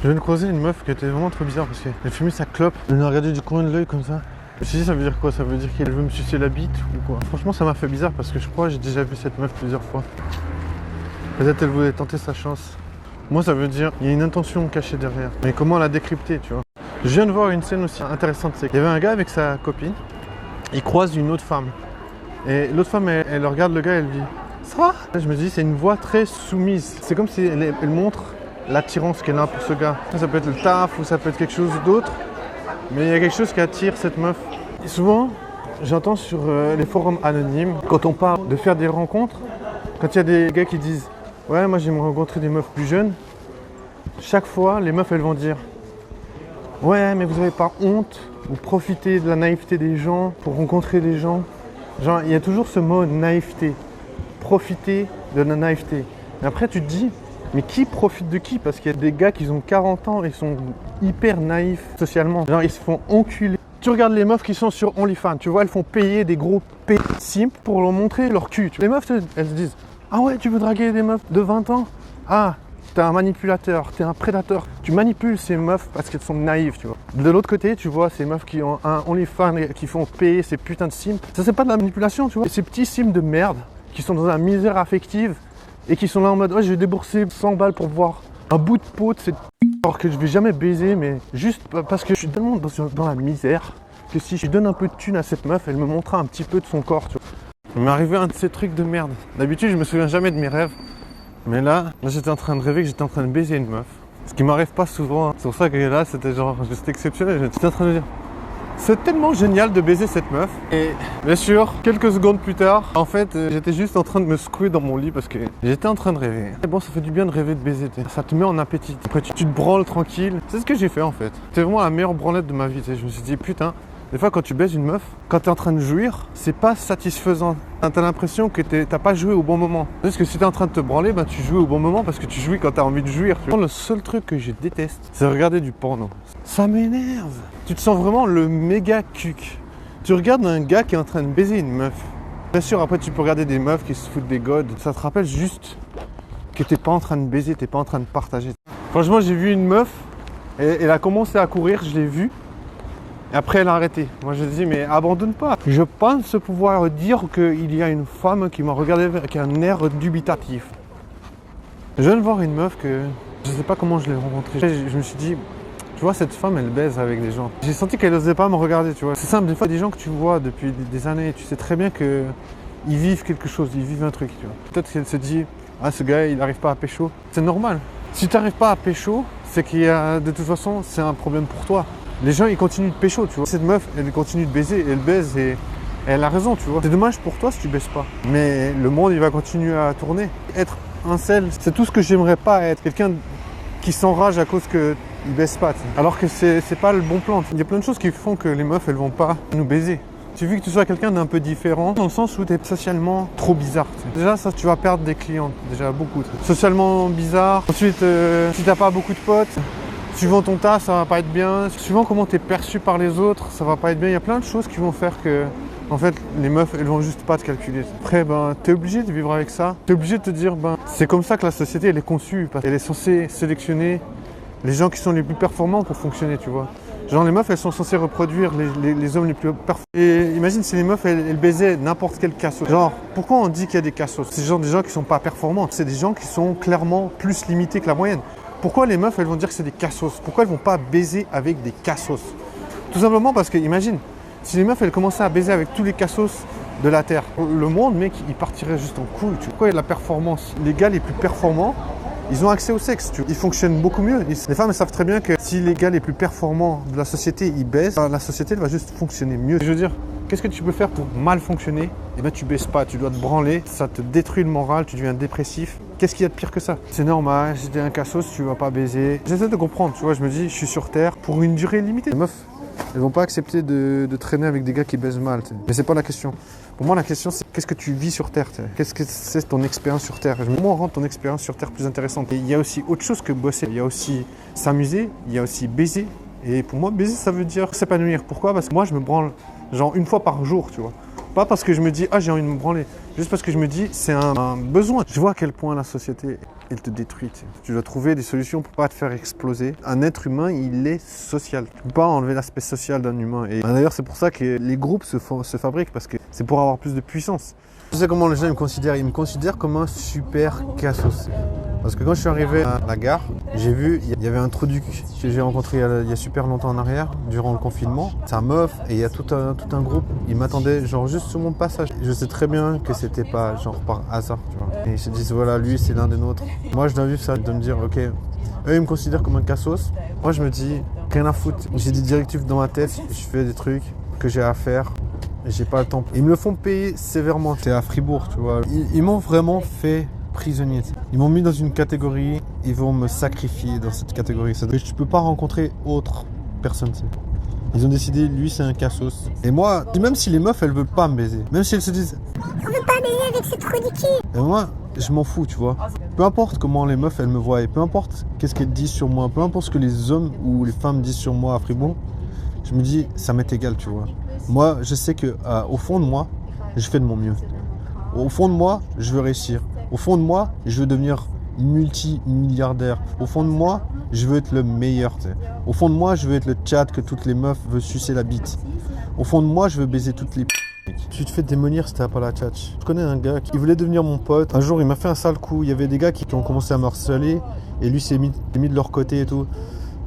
Je viens de croiser une meuf qui était vraiment trop bizarre parce qu'elle fumait sa clope. Elle m'a regardé du coin de l'œil comme ça. Je me suis dit, ça veut dire quoi? Ça veut dire qu'elle veut me sucer la bite ou quoi? Franchement, ça m'a fait bizarre parce que je crois que j'ai déjà vu cette meuf plusieurs fois. Peut-être elle voulait tenter sa chance. Moi, ça veut dire qu'il y a une intention cachée derrière. Mais comment la décrypter, tu vois? Je viens de voir une scène aussi intéressante. C'est qu'il y avait un gars avec sa copine. Il croise une autre femme. Et l'autre femme, elle regarde le gars et elle dit « Ça va ?» Je me dis, c'est une voix très soumise. C'est comme si elle montre l'attirance qu'elle a pour ce gars. Ça peut être le taf ou ça peut être quelque chose d'autre. Mais il y a quelque chose qui attire cette meuf. Et souvent, j'entends sur les forums anonymes, quand on parle de faire des rencontres, quand il y a des gars qui disent « Ouais, moi j'aimerais rencontrer des meufs plus jeunes », chaque fois, les meufs, elles vont dire « Ouais, mais vous n'avez pas honte, vous profitez de la naïveté des gens pour rencontrer des gens ». Genre, il y a toujours ce mot naïveté. Profiter de la naïveté. Et après, tu te dis, mais qui profite de qui? Parce qu'il y a des gars qui ont 40 ans et sont hyper naïfs socialement. Genre, ils se font enculer. Tu regardes les meufs qui sont sur OnlyFans, tu vois, elles font payer des gros simp pour leur montrer leur cul. Les meufs, elles se disent, ah ouais, tu veux draguer des meufs de 20 ans? Ah, t'es un manipulateur, t'es un prédateur. Tu manipules ces meufs parce qu'elles sont naïves, tu vois. De l'autre côté, tu vois ces meufs qui ont un OnlyFans et qui font payer ces putains de simps. Ça, c'est pas de la manipulation, tu vois. Ces petits simps de merde qui sont dans la misère affective et qui sont là en mode, ouais, je vais débourser 100 balles pour voir un bout de peau de cette alors que je vais jamais baiser, mais juste parce que je suis tellement dans la misère que si je donne un peu de thune à cette meuf, elle me montrera un petit peu de son corps, tu vois. Il m'est arrivé un de ces trucs de merde. D'habitude, je me souviens jamais de mes rêves. Mais là j'étais en train de rêver que j'étais en train de baiser une meuf. Ce qui m'arrive pas souvent. C'est pour ça que là, c'était genre, c'était exceptionnel. J'étais en train de dire, c'est tellement génial de baiser cette meuf. Et bien sûr, quelques secondes plus tard, en fait, j'étais juste en train de me secouer dans mon lit parce que j'étais en train de rêver. Et bon, ça fait du bien de rêver de baiser. Ça te met en appétit. Après, tu te branles tranquille. C'est ce que j'ai fait en fait. C'était vraiment la meilleure branlette de ma vie. Je me suis dit, putain. Des fois, quand tu baises une meuf, quand tu es en train de jouir, c'est pas satisfaisant. T'as l'impression que t'as pas joué au bon moment. Parce que si t'es en train de te branler, ben, tu joues au bon moment parce que tu jouis quand t'as envie de jouir. Le seul truc que je déteste, c'est regarder du porno. Ça m'énerve. Tu te sens vraiment le méga cuc. Tu regardes un gars qui est en train de baiser une meuf. Bien sûr, après, tu peux regarder des meufs qui se foutent des godes. Ça te rappelle juste que t'es pas en train de baiser, t'es pas en train de partager. Franchement, j'ai vu une meuf, et elle a commencé à courir, je l'ai vue. Et après, elle a arrêté. Moi, je dis, mais abandonne pas. Je pense pouvoir dire qu'il y a une femme qui m'a regardé avec un air dubitatif. Je viens de voir une meuf que je sais pas comment je l'ai rencontrée. Je me suis dit, tu vois, cette femme, elle baise avec des gens. J'ai senti qu'elle n'osait pas me regarder, tu vois. C'est simple, des fois, des gens que tu vois depuis des années, tu sais très bien qu'ils vivent quelque chose, ils vivent un truc, tu vois. Peut-être qu'elle se dit, ah, ce gars, il n'arrive pas à pécho. C'est normal. Si tu n'arrives pas à pécho, c'est qu'il y a, de toute façon, c'est un problème pour toi. Les gens, ils continuent de pécho, tu vois. Cette meuf, elle continue de baiser, elle baise et elle a raison, tu vois. C'est dommage pour toi si tu baises pas. Mais le monde, il va continuer à tourner. Être incel, c'est tout ce que j'aimerais pas être. Quelqu'un qui s'enrage à cause qu'il baise pas. T'sais. Alors que c'est pas le bon plan. Il y a plein de choses qui font que les meufs, elles vont pas nous baiser. Tu veux que tu sois quelqu'un d'un peu différent, dans le sens où tu es socialement trop bizarre. T'sais. Déjà, ça, tu vas perdre des clients. Déjà, beaucoup. T'sais. Socialement bizarre. Ensuite, si t'as pas beaucoup de potes, suivant ton tas, ça va pas être bien. Suivant comment tu es perçu par les autres, ça va pas être bien. Il y a plein de choses qui vont faire que, en fait, les meufs, elles vont juste pas te calculer. Après, ben, t'es obligé de vivre avec ça. T'es obligé de te dire, ben, c'est comme ça que la société, elle est conçue. Parce qu'elle est censée sélectionner les gens qui sont les plus performants pour fonctionner, tu vois. Genre, les meufs, elles sont censées reproduire les hommes les plus performants. Et imagine si les meufs, elles baisaient n'importe quel cassos. Genre, pourquoi on dit qu'il y a des cassos? C'est genre des gens qui sont pas performants. C'est des gens qui sont clairement plus limités que la moyenne. Pourquoi les meufs, elles vont dire que c'est des cassos? Pourquoi elles vont pas baiser avec des cassos? Tout simplement parce que, imagine, si les meufs, elles commençaient à baiser avec tous les cassos de la Terre, le monde, mec, il partirait juste en couille. Pourquoi il y a de la performance? Les gars les plus performants, ils ont accès au sexe, tu vois. Ils fonctionnent beaucoup mieux. Les femmes, elles savent très bien que si les gars les plus performants de la société, ils baissent, la société, elle va juste fonctionner mieux. Je veux dire, qu'est-ce que tu peux faire pour mal fonctionner? Eh bien, tu baisses pas, tu dois te branler, ça te détruit le moral, tu deviens dépressif. Qu'est-ce qu'il y a de pire que ça? C'est normal, si t'es un cassos, tu vas pas baiser. J'essaie de comprendre, tu vois, je me dis, je suis sur Terre pour une durée limitée. Les meufs, elles vont pas accepter de traîner avec des gars qui baisent mal, t'sais. Mais c'est pas la question. Pour moi, la question, c'est qu'est-ce que tu vis sur Terre, t'sais. Qu'est-ce que c'est ton expérience sur Terre? Comment rendre ton expérience sur Terre plus intéressante? Et il y a aussi autre chose que bosser. Il y a aussi s'amuser, il y a aussi baiser. Et pour moi, baiser, ça veut dire s'épanouir. Pourquoi? Parce que moi, je me branle genre une fois par jour, tu vois. Pas parce que je me dis, ah, j'ai envie de me branler. Juste parce que je me dis, c'est un besoin. Je vois à quel point la société elle te détruit. Tu dois trouver des solutions pour pas te faire exploser. Un être humain, il est social. Tu peux pas enlever l'aspect social d'un humain. Et d'ailleurs, c'est pour ça que les groupes se fabriquent, parce que c'est pour avoir plus de puissance. Tu sais comment les gens me considèrent? Ils me considèrent comme un super cassos. Parce que quand je suis arrivé à la gare, j'ai vu, il y avait un trou du cul que j'ai rencontré il y a super longtemps en arrière, durant le confinement. Sa meuf, et il y a tout un groupe. Ils m'attendaient genre juste sur mon passage. Je sais très bien que c'était pas genre par hasard, tu vois. Et ils se disent, voilà, lui, c'est l'un des nôtres. Moi, je dois vivre ça, de me dire, ok, eux, ils me considèrent comme un cassos. Moi, je me dis, rien à foutre. J'ai des directives dans ma tête, je fais des trucs que j'ai à faire. J'ai pas le temps. Ils me le font payer sévèrement. C'est à Fribourg, tu vois. Ils m'ont vraiment fait prisonnier. Ils m'ont mis dans une catégorie, ils vont me sacrifier dans cette catégorie. Je peux pas rencontrer autre personne. Ils ont décidé, lui c'est un cassos. Et moi, même si les meufs elles veulent pas me baiser, même si elles se disent on veut pas baiser avec cette trou du cul. Et moi, je m'en fous, tu vois. Peu importe comment les meufs elles me voient, et peu importe qu'est-ce qu'elles disent sur moi, peu importe ce que les hommes ou les femmes disent sur moi à Fribourg, je me dis ça m'est égal, tu vois. Moi, je sais que au fond de moi, je fais de mon mieux. Au fond de moi, je veux réussir. Au fond de moi, je veux devenir multimilliardaire. Au fond de moi, je veux être le meilleur. T'sais. Au fond de moi, je veux être le tchad que toutes les meufs veulent sucer la bite. Au fond de moi, je veux baiser toutes les Tu te fais démolir si t'as pas la tchatch. Je connais un gars qui voulait devenir mon pote. Un jour, il m'a fait un sale coup. Il y avait des gars qui ont commencé à me harceler et lui s'est mis de leur côté et tout.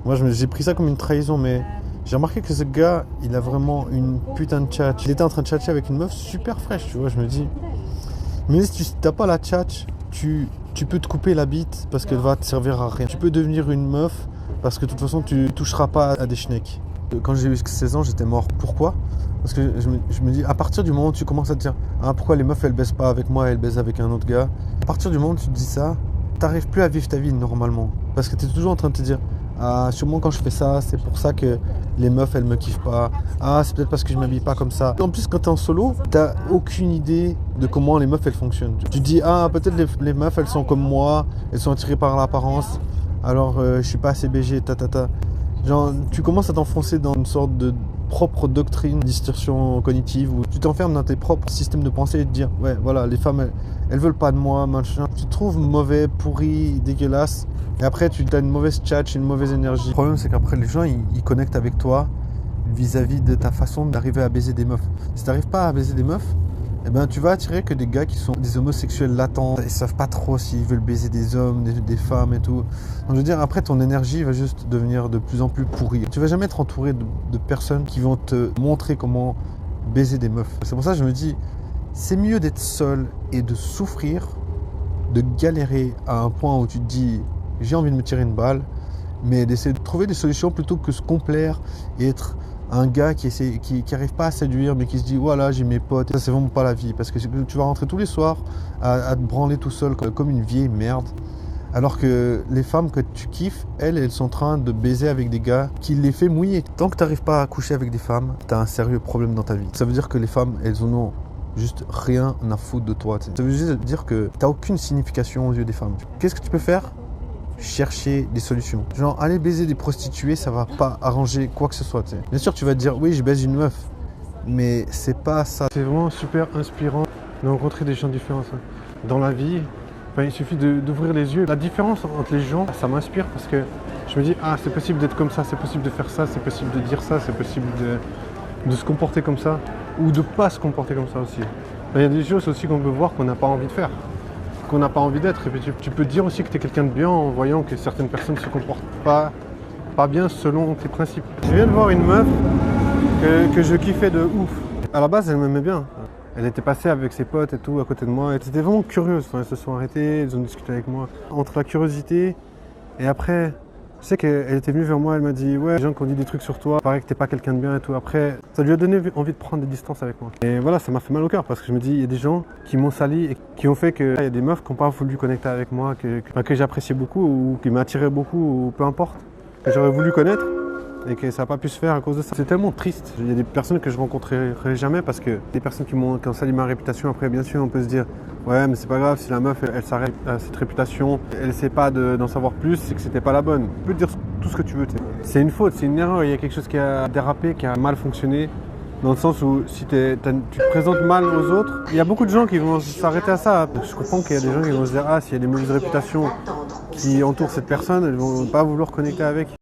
Moi, j'ai pris ça comme une trahison, mais j'ai remarqué que ce gars, il a vraiment une putain de tchatch. Il était en train de tchatcher avec une meuf super fraîche, tu vois. Je me dis, mais si tu n'as pas la tchatch, tu peux te couper la bite parce qu'elle va te servir à rien. Tu peux devenir une meuf parce que de toute façon, tu ne toucheras pas à des schnecks. Quand j'ai eu 16 ans, j'étais mort. Pourquoi? Parce que je me dis, à partir du moment où tu commences à te dire pourquoi les meufs elles baissent pas avec moi, elles baissent avec un autre gars, à partir du moment où tu te dis ça, tu n'arrives plus à vivre ta vie normalement. Parce que tu es toujours en train de te dire, sûrement quand je fais ça, c'est pour ça que les meufs elles me kiffent pas. C'est peut-être parce que je m'habille pas comme ça. En plus, quand tu es en solo, t'as aucune idée de comment les meufs elles fonctionnent. Tu te dis peut-être les meufs elles sont comme moi, elles sont attirées par l'apparence, alors je suis pas assez BG, Genre, tu commences à t'enfoncer dans une sorte de propre doctrine, distorsion cognitive, où tu t'enfermes dans tes propres systèmes de pensée et te dire, ouais, voilà, les femmes, elles veulent pas de moi, machin. Tu te trouves mauvais, pourri, dégueulasse. Et après, tu as une mauvaise tchatch, une mauvaise énergie. Le problème, c'est qu'après, les gens, ils connectent avec toi vis-à-vis de ta façon d'arriver à baiser des meufs. Si tu n'arrives pas à baiser des meufs, eh ben, tu vas attirer que des gars qui sont des homosexuels latents. Ils savent pas trop s'ils veulent baiser des hommes, des femmes et tout. Donc, je veux dire, après, ton énergie va juste devenir de plus en plus pourrie. Tu vas jamais être entouré de personnes qui vont te montrer comment baiser des meufs. C'est pour ça que je me dis, c'est mieux d'être seul et de souffrir, de galérer à un point où tu te dis, j'ai envie de me tirer une balle, mais d'essayer de trouver des solutions plutôt que se complaire et être un gars qui arrive pas à séduire mais qui se dit voilà j'ai mes potes. Ça c'est vraiment pas la vie, parce que tu vas rentrer tous les soirs à te branler tout seul comme une vieille merde, alors que les femmes que tu kiffes, elles sont en train de baiser avec des gars qui les fait mouiller. Tant que tu n'arrives pas à coucher avec des femmes, tu as un sérieux problème dans ta vie. Ça veut dire que les femmes, elles en ont juste rien à foutre de toi. Ça veut juste dire que tu n'as aucune signification aux yeux des femmes. Qu'est-ce que tu peux faire? Chercher des solutions. Genre, aller baiser des prostituées, ça va pas arranger quoi que ce soit. T'sais. Bien sûr, tu vas te dire, oui, je baise une meuf, mais c'est pas ça. C'est vraiment super inspirant de rencontrer des gens différents. Ça. Dans la vie, il suffit d'ouvrir les yeux. La différence entre les gens, ça m'inspire parce que je me dis, c'est possible d'être comme ça, c'est possible de faire ça, c'est possible de dire ça, c'est possible de se comporter comme ça, ou de pas se comporter comme ça aussi. Il y a des choses aussi qu'on peut voir qu'on n'a pas envie de faire, qu'on n'a pas envie d'être. Et puis tu peux dire aussi que tu es quelqu'un de bien en voyant que certaines personnes ne se comportent pas bien selon tes principes. Je viens de voir une meuf que je kiffais de ouf. À la base, elle m'aimait bien. Elle était passée avec ses potes et tout à côté de moi. Elle était vraiment curieuse. Elles se sont arrêtées, elles ont discuté avec moi. Entre la curiosité et après, je sais qu'elle était venue vers moi, elle m'a dit ouais, les gens qui ont dit des trucs sur toi, paraît que t'es pas quelqu'un de bien et tout. Après, ça lui a donné envie de prendre des distances avec moi. Et voilà, ça m'a fait mal au cœur parce que je me dis, il y a des gens qui m'ont sali et qui ont fait qu'il y a des meufs qui n'ont pas voulu connecter avec moi, que j'appréciais beaucoup ou qui m'attiraient beaucoup ou peu importe, que j'aurais voulu connaître et que ça n'a pas pu se faire à cause de ça. C'est tellement triste. Il y a des personnes que je rencontrerai jamais parce que des personnes qui ont sali ma réputation, après bien sûr on peut se dire ouais mais c'est pas grave si la meuf elle s'arrête à cette réputation, elle essaie pas d'en savoir plus, c'est que c'était pas la bonne. Tu peux dire tout ce que tu veux. C'est une faute, c'est une erreur, il y a quelque chose qui a dérapé, qui a mal fonctionné Dans le sens où si tu te présentes mal aux autres, il y a beaucoup de gens qui vont s'arrêter à ça. Je comprends qu'il y a des gens qui vont se dire, ah, s'il y a des mauvaises réputations qui entourent cette personne, elles vont pas vouloir connecter avec.